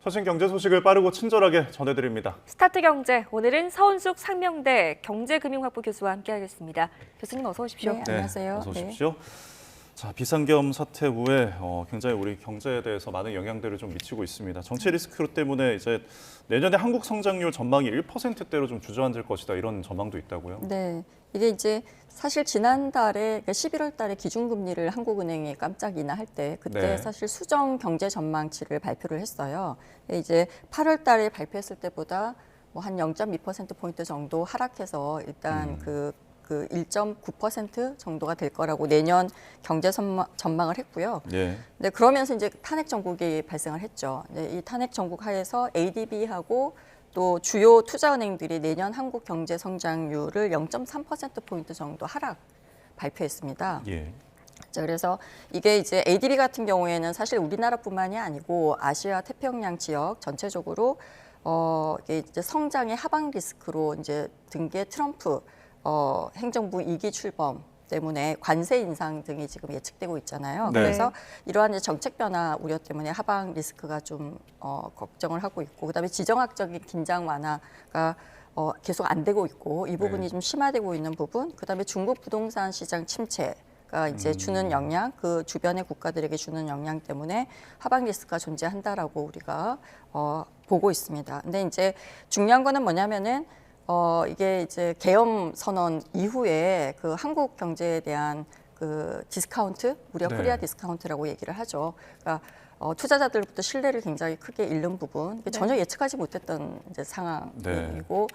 최신 경제 소식을 빠르고 친절하게 전해드립니다. 스타트 경제, 오늘은 서은숙 상명대 경제금융학부 교수와 함께하겠습니다. 교수님 어서 오십시오. 네, 안녕하세요. 어서 오십시오. 자, 비상겸 사태 후에 굉장히 우리 경제에 대해서 많은 영향들을 좀 미치고 있습니다. 정치 리스크 때문에 이제 내년에 한국 성장률 전망이 1%대로 좀 주저앉을 것이다 이런 전망도 있다고요. 네, 이게 이제 사실 지난달에 그러니까 11월 달에 기준금리를 한국은행이 깜짝 인하할 때 그때 네. 사실 수정 경제 전망치를 발표를 했어요. 근데 이제 8월 달에 발표했을 때보다 뭐 한 0.2%포인트 정도 하락해서 일단 그 1.9% 정도가 될 거라고 내년 경제 전망을 했고요. 예. 네, 그러면서 이제 탄핵 정국이 발생을 했죠. 네, 이 탄핵 정국 하에서 ADB하고 또 주요 투자은행들이 내년 한국 경제 성장률을 0.3%포인트 정도 하락 발표했습니다. 예. 자, 그래서 이게 이제 ADB 같은 경우에는 사실 우리나라뿐만이 아니고 아시아 태평양 지역 전체적으로 이게 이제 성장의 하방 리스크로 이제 든 게 트럼프 행정부 2기 출범 때문에 관세 인상 등이 지금 예측되고 있잖아요. 네. 그래서 이러한 정책 변화 우려 때문에 하방 리스크가 좀 걱정을 하고 있고, 그다음에 지정학적인 긴장 완화가 계속 안 되고 있고 이 부분이 네. 좀 심화되고 있는 부분. 그다음에 중국 부동산 시장 침체가 이제 주는 영향, 그 주변의 국가들에게 주는 영향 때문에 하방 리스크가 존재한다라고 우리가 보고 있습니다. 근데 이제 중요한 거는 뭐냐면은 이게 이제 계엄 선언 이후에 그 한국 경제에 대한 그 디스카운트, 우리가 네. 코리아 디스카운트라고 얘기를 하죠. 그러니까 투자자들부터 신뢰를 굉장히 크게 잃는 부분, 전혀 예측하지 못했던 이제 상황이고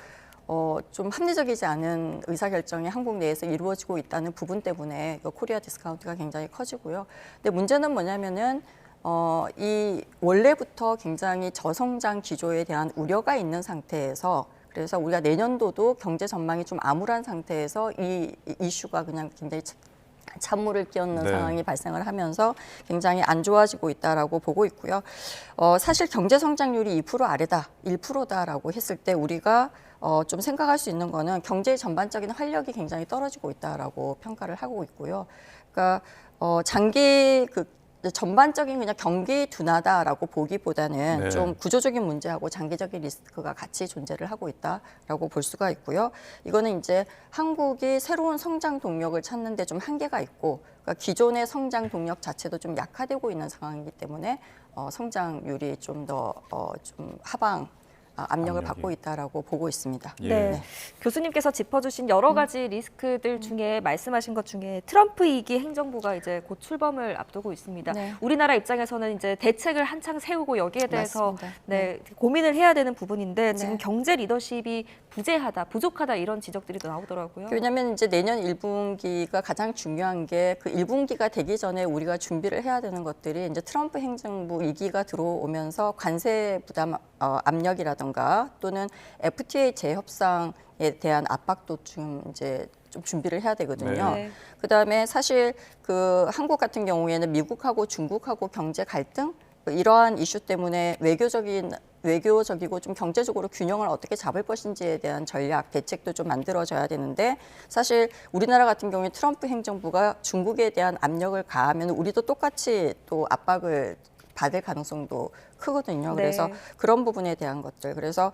좀 합리적이지 않은 의사결정이 한국 내에서 이루어지고 있다는 부분 때문에 코리아 디스카운트가 굉장히 커지고요. 근데 문제는 뭐냐면은 이 원래부터 굉장히 저성장 기조에 대한 우려가 있는 상태에서, 그래서 우리가 내년도도 경제 전망이 좀 암울한 상태에서 이 이슈가 그냥 굉장히 찬물을 끼얹는 네. 상황이 발생을 하면서 굉장히 안 좋아지고 있다라고 보고 있고요. 사실 경제 성장률이 2% 아래다, 1%다라고 했을 때 우리가 좀 생각할 수 있는 거는 경제의 전반적인 활력이 굉장히 떨어지고 있다라고 평가를 하고 있고요. 그러니까 장기 전반적인 그냥 경기 둔화다라고 보기보다는 네. 좀 구조적인 문제하고 장기적인 리스크가 같이 존재를 하고 있다라고 볼 수가 있고요. 이거는 이제 한국이 새로운 성장 동력을 찾는 데 좀 한계가 있고, 그러니까 기존의 성장 동력 자체도 좀 약화되고 있는 상황이기 때문에 성장률이 좀 더 좀 하방 압력을 받고 있다라고 보고 있습니다. 예. 네. 교수님께서 짚어주신 여러 가지 리스크들 중에 말씀하신 것 중에 트럼프 2기 행정부가 이제 곧 출범을 앞두고 있습니다. 네. 우리나라 입장에서는 이제 대책을 한창 세우고 여기에 대해서 맞습니다. 고민을 해야 되는 부분인데 지금 네. 경제 리더십이 부족하다 이런 지적들이 또 나오더라고요. 왜냐하면 이제 내년 1분기가 가장 중요한 게 그 1분기가 되기 전에 우리가 준비를 해야 되는 것들이 이제 트럼프 행정부 2기가 들어오면서 관세 부담 압력이라든가 또는 FTA 재협상에 대한 압박도 좀 준비를 해야 되거든요. 네. 그다음에 사실 그 한국 같은 경우에는 미국하고 중국하고 경제 갈등 이러한 이슈 때문에 외교적이고 좀 경제적으로 균형을 어떻게 잡을 것인지에 대한 전략, 대책도 좀 만들어져야 되는데, 사실 우리나라 같은 경우에 트럼프 행정부가 중국에 대한 압력을 가하면 우리도 똑같이 또 압박을 받을 가능성도 크거든요. 네. 그래서 그런 부분에 대한 것들. 그래서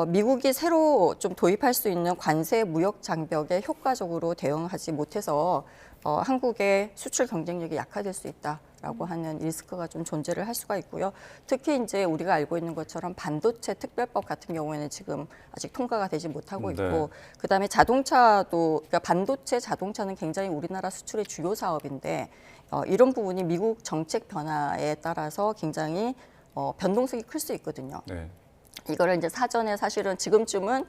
미국이 새로 좀 도입할 수 있는 관세 무역 장벽에 효과적으로 대응하지 못해서 한국의 수출 경쟁력이 약화될 수 있다라고 하는 리스크가 좀 존재를 할 수가 있고요. 특히 이제 우리가 알고 있는 것처럼 반도체 특별법 같은 경우에는 지금 아직 통과가 되지 못하고 있고, 네. 그다음에 자동차도, 그러니까 반도체 자동차는 굉장히 우리나라 수출의 주요 사업인데 이런 부분이 미국 정책 변화에 따라서 굉장히 변동성이 클 수 있거든요. 네. 이거를 이제 사전에 사실은 지금쯤은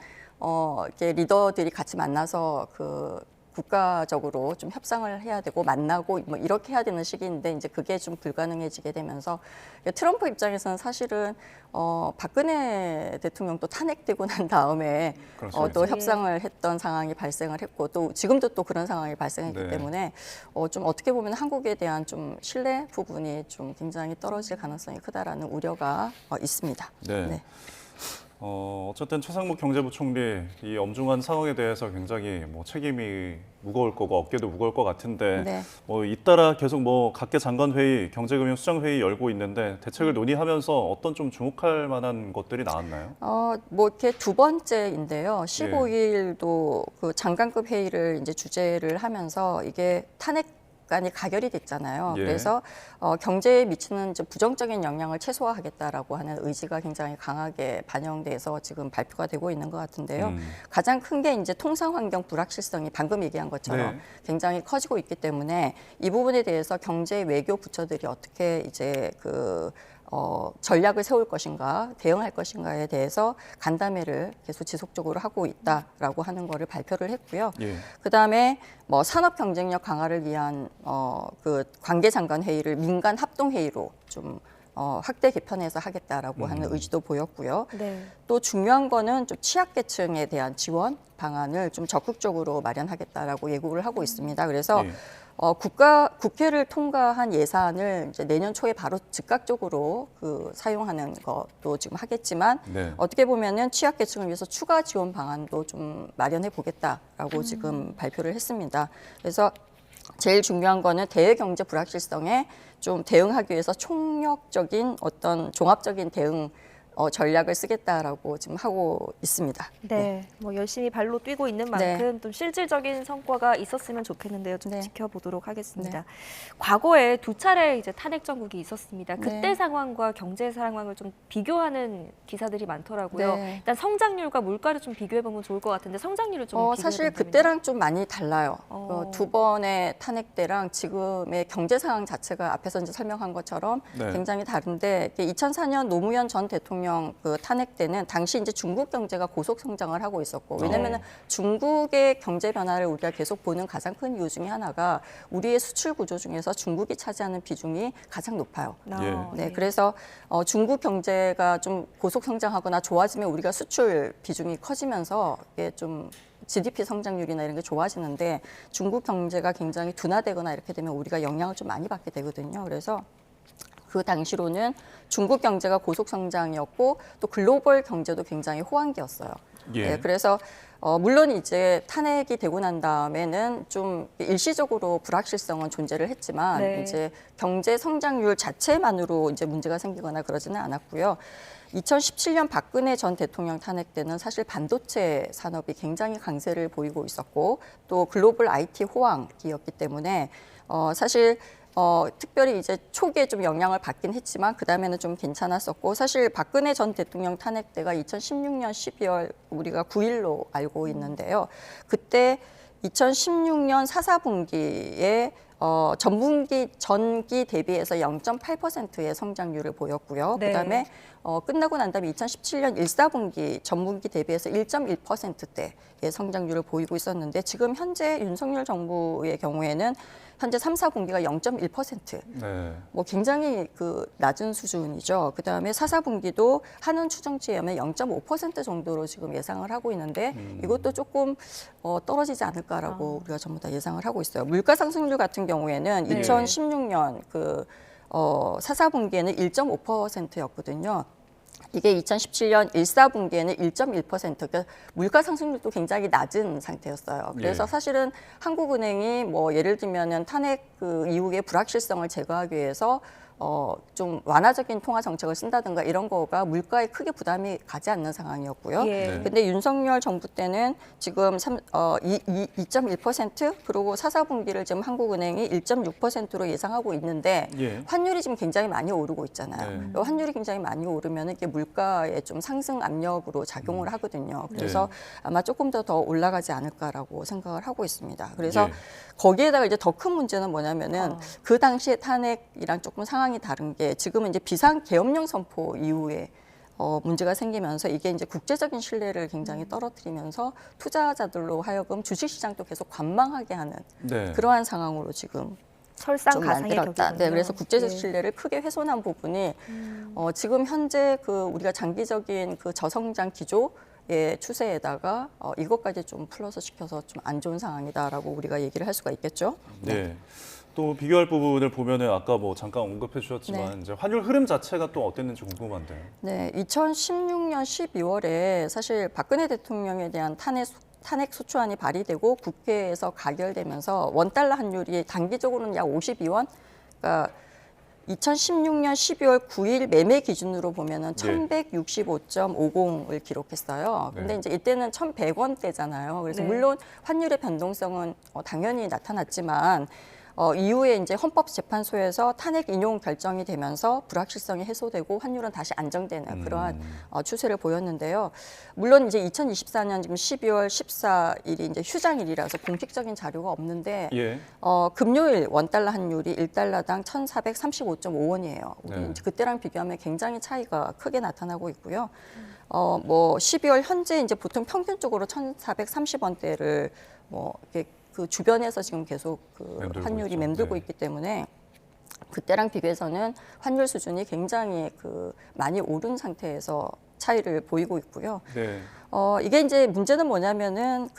이렇게 리더들이 같이 만나서 그 국가적으로 좀 협상을 해야 되고 만나고 뭐 이렇게 해야 되는 시기인데 이제 그게 좀 불가능해지게 되면서 트럼프 입장에서는 사실은 박근혜 대통령도 탄핵되고 난 다음에 그렇죠. 또 협상을 했던 상황이 발생을 했고 또 지금도 또 그런 상황이 발생했기 네. 때문에 좀 어떻게 보면 한국에 대한 좀 신뢰 부분이 좀 굉장히 떨어질 가능성이 크다라는 우려가 있습니다. 네. 네. 어쨌든 최상목 경제부총리 이 엄중한 상황에 대해서 굉장히 뭐 책임이 무거울 거고 어깨도 무거울 것 같은데 네. 뭐 잇따라 계속 뭐 각계 장관 회의, 경제금융수장회의 열고 있는데 대책을 논의하면서 어떤 좀 주목할 만한 것들이 나왔나요? 뭐 이렇게 두 번째인데요. 15일도 그 장관급 회의를 이제 주재를 하면서 이게 탄핵안이 가결이 됐잖아요. 예. 그래서 경제에 미치는 이제 부정적인 영향을 최소화하겠다라고 하는 의지가 굉장히 강하게 반영돼서 지금 발표가 되고 있는 것 같은데요. 가장 큰 게 이제 통상 환경 불확실성이 방금 얘기한 것처럼 네. 굉장히 커지고 있기 때문에 이 부분에 대해서 경제 외교 부처들이 어떻게 이제 전략을 세울 것인가, 대응할 것인가에 대해서 간담회를 계속 지속적으로 하고 있다라고 하는 거를 발표를 했고요. 예. 그다음에 뭐 산업 경쟁력 강화를 위한 그 관계 장관 회의를 민간 합동 회의로 좀 확대 개편해서 하겠다라고 하는 의지도 보였고요. 네. 또 중요한 거는 좀 취약계층에 대한 지원 방안을 좀 적극적으로 마련하겠다라고 예고를 하고 있습니다. 그래서 예. 국회를 통과한 예산을 이제 내년 초에 바로 즉각적으로 사용하는 것도 지금 하겠지만 네. 어떻게 보면은 취약계층을 위해서 추가 지원 방안도 좀 마련해 보겠다라고 지금 발표를 했습니다. 그래서 제일 중요한 거는 대외경제 불확실성에 좀 대응하기 위해서 총력적인 어떤 종합적인 대응 전략을 쓰겠다라고 지금 하고 있습니다. 네, 뭐 열심히 발로 뛰고 있는 만큼 좀 실질적인 성과가 있었으면 좋겠는데요. 좀 네. 지켜보도록 하겠습니다. 과거에 두 차례 이제 탄핵 정국이 있었습니다. 그때 네. 상황과 경제 상황을 좀 비교하는 기사들이 많더라고요. 네. 일단 성장률과 물가를 좀 비교해 보면 좋을 것 같은데 성장률을 좀 비교해 사실 본다면요? 그때랑 좀 많이 달라요. 어. 두 번의 탄핵 때랑 지금의 경제 상황 자체가 앞에서 이제 설명한 것처럼 네. 굉장히 다른데 2004년 노무현 전 대통령 그 탄핵 때는 당시 이제 중국 경제가 고속 성장을 하고 있었고 왜냐하면 중국의 경제 변화를 우리가 계속 보는 가장 큰 이유 중에 하나가 우리의 수출 구조 중에서 중국이 차지하는 비중이 가장 높아요. 네, 그래서 중국 경제가 좀 고속 성장하거나 좋아지면 우리가 수출 비중이 커지면서 이게 좀 GDP 성장률이나 이런 게 좋아지는데 중국 경제가 굉장히 둔화되거나 이렇게 되면 우리가 영향을 좀 많이 받게 되거든요. 그래서 그 당시로는 중국 경제가 고속 성장이었고 또 글로벌 경제도 굉장히 호황기였어요. 예. 네, 그래서 물론 이제 탄핵이 되고 난 다음에는 좀 일시적으로 불확실성은 존재를 했지만 네. 이제 경제 성장률 자체만으로 이제 문제가 생기거나 그러지는 않았고요. 2017년 박근혜 전 대통령 탄핵 때는 사실 반도체 산업이 굉장히 강세를 보이고 있었고 또 글로벌 IT 호황기였기 때문에 사실 특별히 이제 초기에 좀 영향을 받긴 했지만 그 다음에는 좀 괜찮았었고 사실 박근혜 전 대통령 탄핵 때가 2016년 12월 우리가 9일로 알고 있는데요. 그때 2016년 4분기에 전기 대비해서 0.8%의 성장률을 보였고요. 네. 그다음에 끝나고 난 다음에 2017년 1사분기 전분기 대비해서 1.1%대의 성장률을 보이고 있었는데 지금 현재 윤석열 정부의 경우에는 현재 3, 4분기가 0.1%. 네. 뭐 굉장히 낮은 수준이죠. 그다음에 4, 4분기도 한은 추정치에 의하면 0.5% 정도로 지금 예상을 하고 있는데 이것도 조금 떨어지지 않을까라고 우리가 전부 다 예상을 하고 있어요. 물가 상승률 같은 경우에는 네. 2016년 4, 4분기에는 1.5%였거든요. 이게 2017년 1사분기에는 1.1%, 그러니까 물가 상승률도 굉장히 낮은 상태였어요. 그래서 예. 사실은 한국은행이 뭐 예를 들면은 탄핵 이후의 불확실성을 제거하기 위해서 좀 완화적인 통화 정책을 쓴다든가 이런 거가 물가에 크게 부담이 가지 않는 상황이었고요. 예. 네. 근데 윤석열 정부 때는 지금 2.1% 그리고 4, 4분기를 지금 한국은행이 1.6%로 예상하고 있는데 예. 환율이 지금 굉장히 많이 오르고 있잖아요. 네. 환율이 굉장히 많이 오르면 이게 물가에 좀 상승 압력으로 작용을 하거든요. 그래서 아마 조금 더 올라가지 않을까라고 생각을 하고 있습니다. 그래서 예. 거기에다가 이제 더 큰 문제는 뭐냐면은 그 당시에 탄핵이랑 조금 상황이 다른 게 지금은 이제 비상 계엄령 선포 이후에 문제가 생기면서 이게 이제 국제적인 신뢰를 굉장히 떨어뜨리면서 투자자들로 하여금 주식시장도 계속 관망하게 하는 네. 그러한 상황으로 지금 좀 설상가상의 만들었다. 격이군요. 네, 그래서 국제적 예. 신뢰를 크게 훼손한 부분이 지금 현재 우리가 장기적인 저성장 기조의 추세에다가 이것까지 좀 플러스 시켜서 좀 안 좋은 상황이다라고 우리가 얘기를 할 수가 있겠죠. 네. 또 비교할 부분을 보면은 아까 뭐 잠깐 언급해 주셨지만 이제 환율 흐름 자체가 또 어땠는지 궁금한데요. 네, 2016년 12월에 사실 박근혜 대통령에 대한 탄핵 소추안이 발의되고 국회에서 가결되면서 원달러 환율이 단기적으로는 약 52원, 그러니까 2016년 12월 9일 매매 기준으로 보면은 1,165.50을 기록했어요. 근데 네. 이제 이때는 1,100원대잖아요. 그래서 네. 물론 환율의 변동성은 당연히 나타났지만 이후에 이제 헌법재판소에서 탄핵 인용 결정이 되면서 불확실성이 해소되고 환율은 다시 안정되는 그러한 추세를 보였는데요. 물론 이제 2024년 지금 12월 14일이 이제 휴장일이라서 공식적인 자료가 없는데 예. 금요일 원달러 환율이 1달러당 1,435.5원이에요. 네. 그때랑 비교하면 굉장히 차이가 크게 나타나고 있고요. 뭐 12월 현재 이제 보통 평균적으로 1,430원대를 뭐 이렇게 그 주변에서 지금 계속 그 맴돌고 환율이 있죠. 맴돌고 네. 있기 때문에 그때랑 비교해서는 환율 수준이 굉장히 그 많이 오른 상태에서 차이를 보이고 있고요. 네. 이게 이제 문제는 뭐냐면은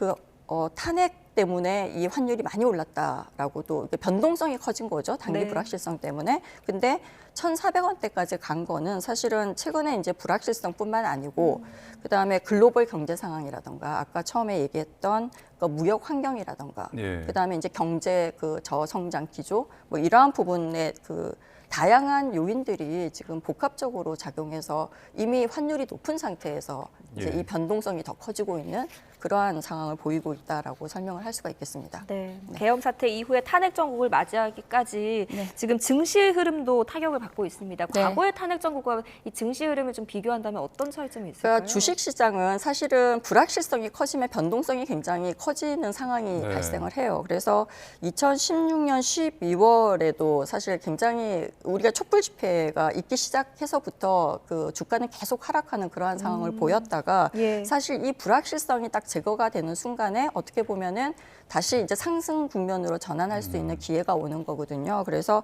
탄핵 때문에 이 환율이 많이 올랐다라고도 이게 변동성이 커진 거죠. 단기 네. 불확실성 때문에. 근데 1,400원대까지 간 거는 사실은 최근에 이제 불확실성뿐만 아니고 그다음에 글로벌 경제 상황이라던가 아까 처음에 얘기했던 그 무역 환경이라던가 예. 그다음에 이제 경제 그 저성장 기조 뭐 이러한 부분에 그 다양한 요인들이 지금 복합적으로 작용해서 이미 환율이 높은 상태에서 이제 예. 이 변동성이 더 커지고 있는 그러한 상황을 보이고 있다라고 설명을 할 수가 있겠습니다. 네. 계엄 사태 이후에 탄핵 정국을 맞이하기까지 지금 증시 흐름도 타격을 받고 있습니다. 네. 과거의 탄핵 정국과 이 증시 흐름을 좀 비교한다면 어떤 차이점이 있을까요? 그러니까 주식 시장은 사실은 불확실성이 커지면 변동성이 굉장히 커지는 상황이 네. 발생을 해요. 그래서 2016년 12월에도 사실 굉장히 우리가 촛불 집회가 있기 시작해서부터 그 주가는 계속 하락하는 그러한 상황을 보였다가 예. 사실 이 불확실성이 딱 제거가 되는 순간에 어떻게 보면은 다시 이제 상승 국면으로 전환할 수 있는 기회가 오는 거거든요. 그래서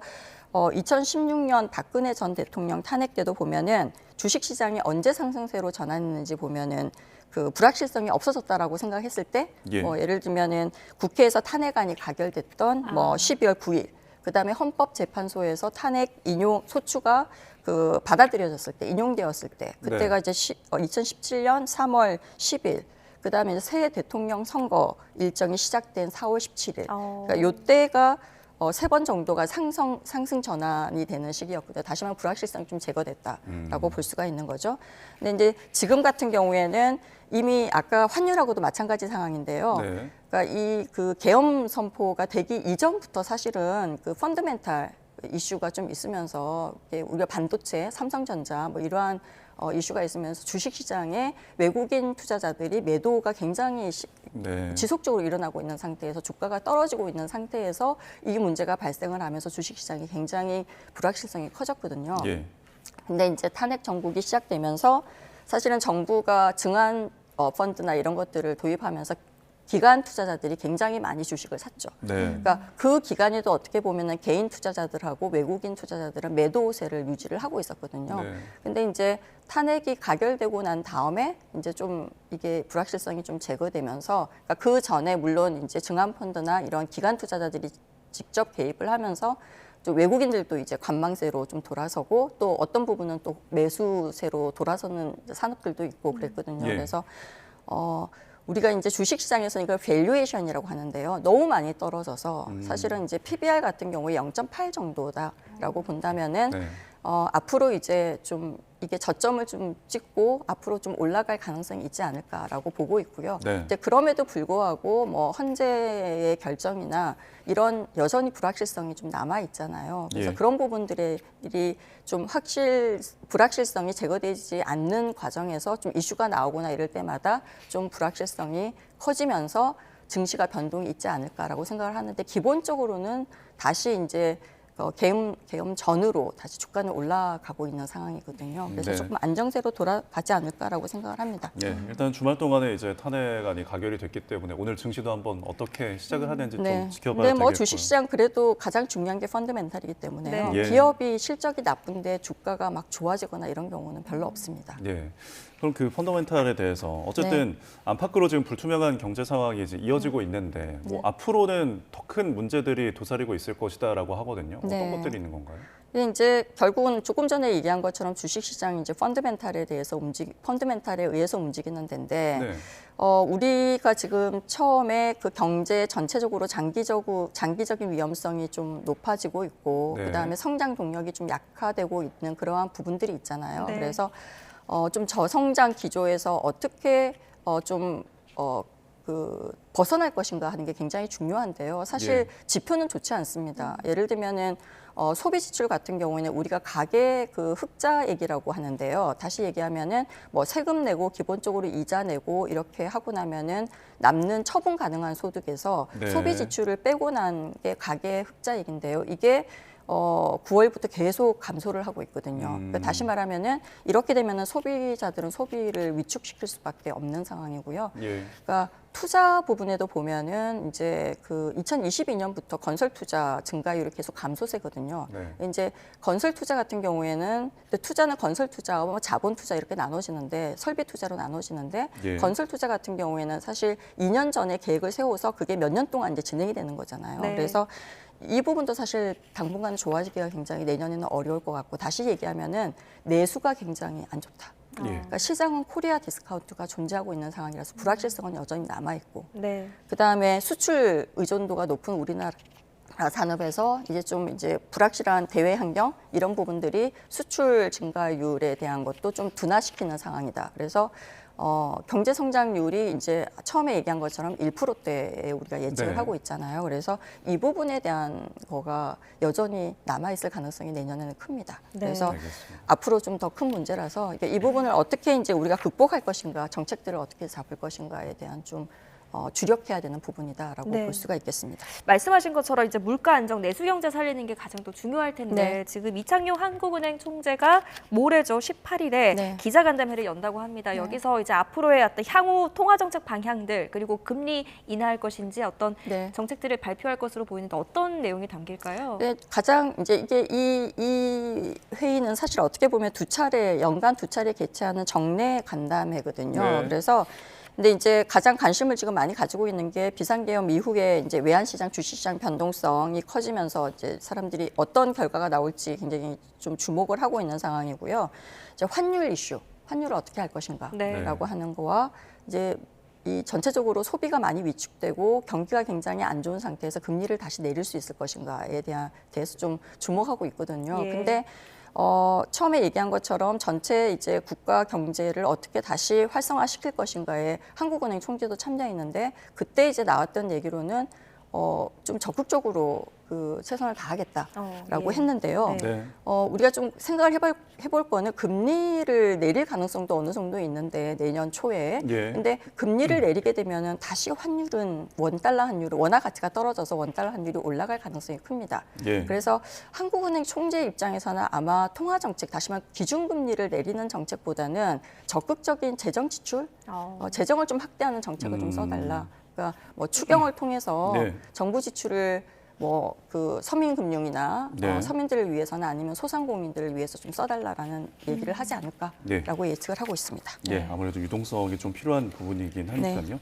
2016년 박근혜 전 대통령 탄핵 때도 보면은 주식 시장이 언제 상승세로 전환했는지 보면은 그 불확실성이 없어졌다라고 생각했을 때, 예. 뭐 예를 들면은 국회에서 탄핵안이 가결됐던 뭐 12월 9일, 그다음에 헌법재판소에서 탄핵 인용 소추가 그 받아들여졌을 때, 인용되었을 때, 그때가 이제 2017년 3월 10일. 그다음에 이제 새 대통령 선거 일정이 시작된 4월 17일. 그러니까 요때가 세 번 정도가 상승 전환이 되는 시기였거든요. 다시 말하면 불확실성이 좀 제거됐다라고 볼 수가 있는 거죠. 근데 이제 지금 같은 경우에는 이미 아까 환율하고도 마찬가지 상황인데요. 네. 그러니까 이 그 계엄 선포가 되기 이전부터 사실은 그 펀더멘탈 이슈가 좀 있으면서 우리가 반도체, 삼성전자 뭐 이러한 이슈가 있으면서 주식시장에 외국인 투자자들이 매도가 굉장히 네. 지속적으로 일어나고 있는 상태에서 주가가 떨어지고 있는 상태에서 이 문제가 발생을 하면서 주식시장이 굉장히 불확실성이 커졌거든요. 예. 근데 이제 탄핵 정국이 시작되면서 사실은 정부가 증안 펀드나 이런 것들을 도입하면서 기관 투자자들이 굉장히 많이 주식을 샀죠. 네. 그러니까 그 기간에도 어떻게 보면은 개인 투자자들하고 외국인 투자자들은 매도세를 유지를 하고 있었거든요. 네. 근데 이제 탄핵이 가결되고 난 다음에 이제 좀 이게 불확실성이 좀 제거되면서 그러니까 그 전에 물론 이제 증안 펀드나 이런 기관 투자자들이 직접 개입을 하면서 좀 외국인들도 이제 관망세로 좀 돌아서고 또 어떤 부분은 또 매수세로 돌아서는 산업들도 있고 그랬거든요. 예. 그래서 우리가 이제 주식시장에서 이걸 밸류에이션이라고 하는데요. 너무 많이 떨어져서 사실은 이제 PBR 같은 경우에 0.8 정도다라고 본다면은 네. 앞으로 이제 좀 이게 저점을 좀 찍고 앞으로 좀 올라갈 가능성이 있지 않을까라고 보고 있고요. 네. 이제 그럼에도 불구하고 뭐 헌재의 결정이나 이런 여전히 불확실성이 좀 남아 있잖아요. 그래서 예. 그런 부분들이 좀 불확실성이 제거되지 않는 과정에서 좀 이슈가 나오거나 이럴 때마다 좀 불확실성이 커지면서 증시가 변동이 있지 않을까라고 생각을 하는데 기본적으로는 다시 이제 계엄 전으로 다시 주가는 올라가고 있는 상황이거든요. 그래서 네. 조금 안정세로 돌아가지 않을까라고 생각을 합니다. 예, 일단 주말 동안에 이제 탄핵안이 가결이 됐기 때문에 오늘 증시도 한번 어떻게 시작을 하는지 좀 지켜봐야 근데 뭐 되겠고요. 주식시장 그래도 가장 중요한 게 펀더멘탈이기 때문에요. 네. 예. 기업이 실적이 나쁜데 주가가 막 좋아지거나 이런 경우는 별로 없습니다. 예. 그럼 그 펀더멘탈에 대해서 어쨌든 안팎으로 지금 불투명한 경제 상황이 이제 이어지고 있는데 뭐 앞으로는 더 큰 문제들이 도사리고 있을 것이다라고 하거든요. 어떤 것들이 있는 건가요? 이제 결국은 조금 전에 얘기한 것처럼 주식시장이 이제 펀더멘탈에 의해서 움직이는 데인데 네. 우리가 지금 처음에 그 경제 전체적으로 장기적인 위험성이 좀 높아지고 있고 네. 그다음에 성장 동력이 좀 약화되고 있는 그러한 부분들이 있잖아요. 네. 그래서 좀 저성장 기조에서 어떻게 벗어날 것인가 하는 게 굉장히 중요한데요. 사실 예. 지표는 좋지 않습니다. 예를 들면은 소비 지출 같은 경우에는 우리가 가계 그 흑자액이라고 하는데요. 다시 얘기하면은 뭐 세금 내고 기본적으로 이자 내고 이렇게 하고 나면은 남는 처분 가능한 소득에서 네. 소비 지출을 빼고 난 게 가계 흑자액인데요. 이게 9월부터 계속 감소를 하고 있거든요. 그러니까 다시 말하면은 이렇게 되면은 소비자들은 소비를 위축시킬 수밖에 없는 상황이고요. 예. 그러니까 투자 부분에도 보면은 이제 그 2022년부터 건설 투자 증가율이 계속 감소세거든요. 네. 이제 건설 투자 같은 경우에는 투자는 건설 투자와 뭐 자본 투자 이렇게 나눠지는데 설비 투자로 나눠지는데 예. 건설 투자 같은 경우에는 사실 2년 전에 계획을 세워서 그게 몇 년 동안 이제 진행이 되는 거잖아요. 네. 그래서 이 부분도 사실 당분간 좋아지기가 굉장히 내년에는 어려울 것 같고 다시 얘기하면은 내수가 굉장히 안 좋다. 예. 그러니까 시장은 코리아 디스카운트가 존재하고 있는 상황이라서 불확실성은 여전히 남아 있고 네. 그다음에 수출 의존도가 높은 우리나라 산업에서 이제 불확실한 대외 환경 이런 부분들이 수출 증가율에 대한 것도 좀 둔화시키는 상황이다. 그래서 경제 성장률이 이제 처음에 얘기한 것처럼 1%대에 우리가 예측을 네. 하고 있잖아요. 그래서 이 부분에 대한 거가 여전히 남아 있을 가능성이 내년에는 큽니다. 네. 그래서 알겠습니다. 앞으로 좀 더 큰 문제라서 이 부분을 어떻게 이제 우리가 극복할 것인가, 정책들을 어떻게 잡을 것인가에 대한 좀 주력해야 되는 부분이다라고 네. 볼 수가 있겠습니다. 말씀하신 것처럼 이제 물가 안정, 내수 경제 살리는 게 가장 또 중요할 텐데 네. 지금 이창용 한국은행 총재가 모레죠 18일에 네. 기자간담회를 연다고 합니다. 여기서 이제 앞으로의 어떤 향후 통화 정책 방향들 그리고 금리 인하할 것인지 어떤 네. 정책들을 발표할 것으로 보이는데 어떤 내용이 담길까요? 네, 가장 이제 이게 이 회의는 사실 어떻게 보면 연간 두 차례 개최하는 정례 간담회거든요. 네. 그래서 근데 이제 가장 관심을 지금 많이 가지고 있는 게 비상계엄 이후에 이제 외환시장, 주식시장 변동성이 커지면서 이제 사람들이 어떤 결과가 나올지 굉장히 좀 주목을 하고 있는 상황이고요. 이제 환율 이슈, 환율을 어떻게 할 것인가라고 네. 하는 거와 이제 이 전체적으로 소비가 많이 위축되고 경기가 굉장히 안 좋은 상태에서 금리를 다시 내릴 수 있을 것인가에 대해서 좀 주목하고 있거든요. 예. 근데 처음에 얘기한 것처럼 전체 이제 국가 경제를 어떻게 다시 활성화시킬 것인가에 한국은행 총재도 참여했는데 그때 이제 나왔던 얘기로는 좀 적극적으로 그 최선을 다하겠다라고 예. 했는데요. 네. 네. 우리가 좀 생각을 해볼 거는 금리를 내릴 가능성도 어느 정도 있는데 내년 초에. 예. 근데 금리를 내리게 되면은 다시 환율은 원달러 환율은 원화 가치가 떨어져서 원달러 환율이 올라갈 가능성이 큽니다. 예. 그래서 한국은행 총재 입장에서는 아마 통화 정책, 다시 말해 기준금리를 내리는 정책보다는 적극적인 재정 지출, 재정을 좀 확대하는 정책을 좀 써달라. 그러니까 뭐 추경을 통해서 네. 정부 지출을 뭐 그 서민금융이나 네. 서민들을 위해서는 아니면 소상공인들을 위해서 좀 써달라라는 얘기를 하지 않을까라고 예측을 하고 있습니다. 예, 아무래도 유동성이 좀 필요한 부분이긴 하니까요. 네.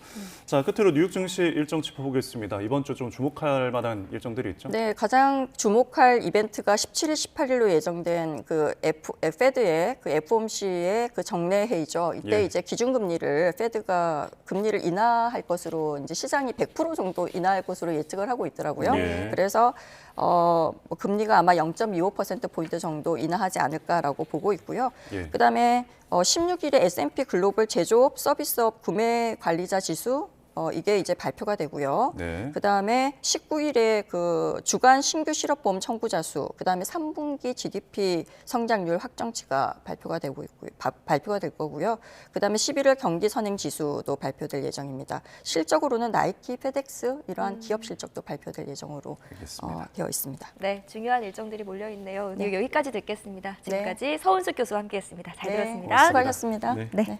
자, 끝으로 뉴욕 증시 일정 짚어보겠습니다. 이번 주 좀 주목할 만한 일정들이 있죠? 네, 가장 주목할 이벤트가 17일, 18일로 예정된 그 페드의 그 FOMC의 그 정례 회의죠. 이때 예. 이제 기준금리를 페드가 금리를 인하할 것으로 이제 시장이 100% 정도 인하할 것으로 예측을 하고 있더라고요. 예. 그래서 뭐 금리가 아마 0.25% 포인트 정도 인하하지 않을까라고 보고 있고요. 예. 그다음에 16일에 S&P 글로벌 제조업 서비스업 구매 관리자 지수 이게 이제 발표가 되고요. 네. 그다음에 19일에 그 주간 신규 실업보험 청구자 수, 그다음에 3분기 GDP 성장률 확정치가 발표가 될 거고요. 그다음에 11월 경기 선행 지수도 발표될 예정입니다. 실적으로는 나이키, 페덱스 이러한 기업 실적도 발표될 예정으로 알겠습니다. 되어 있습니다. 네, 중요한 일정들이 몰려 있네요. 네. 여기까지 듣겠습니다. 지금까지 서은숙 교수와 함께했습니다. 잘 들었습니다. 수고하셨습니다. 네. 네.